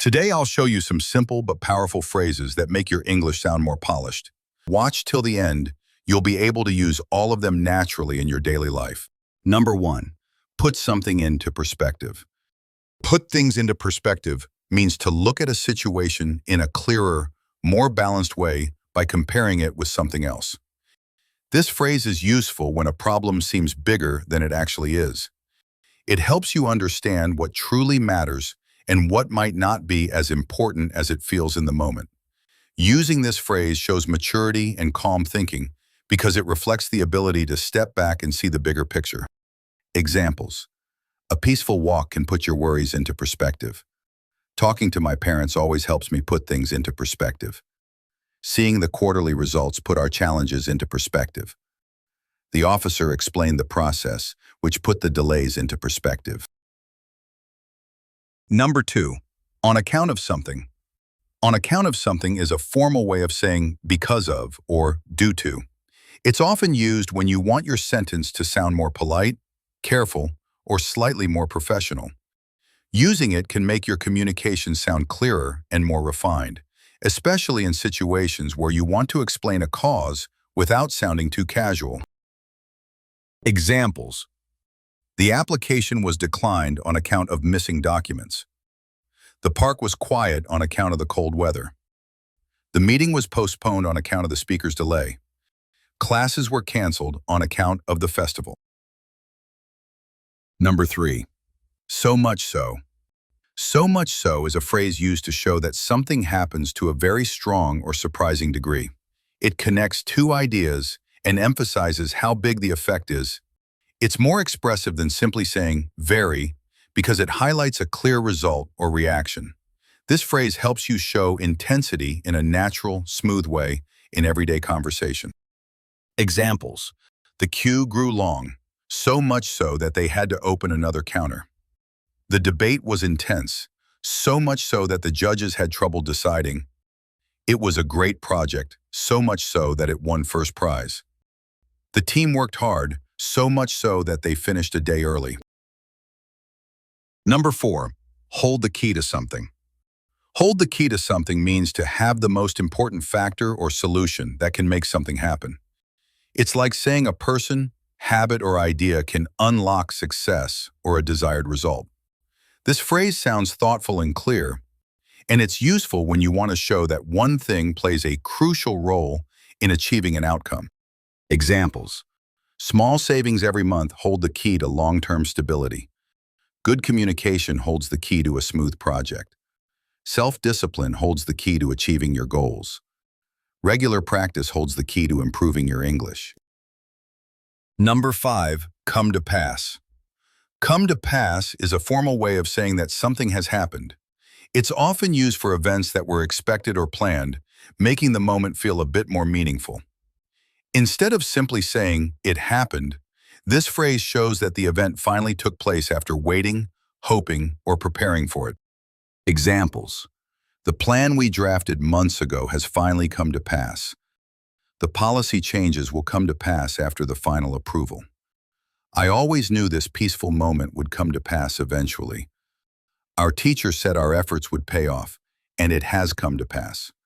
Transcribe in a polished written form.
Today I'll show you some simple but powerful phrases that make your English sound more polished. Watch till the end. You'll be able to use all of them naturally in your daily life. Number 1. Put something into perspective. Put things into perspective means to look at a situation in a clearer, more balanced way by comparing it with something else. This phrase is useful when a problem seems bigger than it actually is. It helps you understand what truly matters and what might not be as important as it feels in the moment. Using this phrase shows maturity and calm thinking because it reflects the ability to step back and see the bigger picture. Examples. A peaceful walk can put your worries into perspective. Talking to my parents always helps me put things into perspective. Seeing the quarterly results put our challenges into perspective. The officer explained the process, which put the delays into perspective. Number 2. On account of something. On account of something is a formal way of saying because of or due to. It's often used when you want your sentence to sound more polite, careful, or slightly more professional. Using it can make your communication sound clearer and more refined, especially in situations where you want to explain a cause without sounding too casual. Examples. The application was declined on account of missing documents. The park was quiet on account of the cold weather. The meeting was postponed on account of the speaker's delay. Classes were canceled on account of the festival. Number 3. So much so. So much so is a phrase used to show that something happens to a very strong or surprising degree. It connects two ideas and emphasizes how big the effect is. It's more expressive than simply saying very because it highlights a clear result or reaction. This phrase helps you show intensity in a natural, smooth way in everyday conversation. Examples. The queue grew long, so much so that they had to open another counter. The debate was intense, so much so that the judges had trouble deciding. It was a great project, so much so that it won first prize. The team worked hard, so much so that they finished a day early. Number 4. Hold the key to something. Hold the key to something means to have the most important factor or solution that can make something happen. It's like saying a person, habit, or idea can unlock success or a desired result. This phrase sounds thoughtful and clear, and it's useful when you want to show that one thing plays a crucial role in achieving an outcome. Examples. Small savings every month hold the key to long-term stability. Good communication holds the key to a smooth project. Self-discipline holds the key to achieving your goals. Regular practice holds the key to improving your English. Number 5. Come to pass. Come to pass is a formal way of saying that something has happened. It's often used for events that were expected or planned, making the moment feel a bit more meaningful. Instead of simply saying, "it happened," this phrase shows that the event finally took place after waiting, hoping, or preparing for it. Examples. The plan we drafted months ago has finally come to pass. The policy changes will come to pass after the final approval. I always knew this peaceful moment would come to pass eventually. Our teacher said our efforts would pay off, and it has come to pass.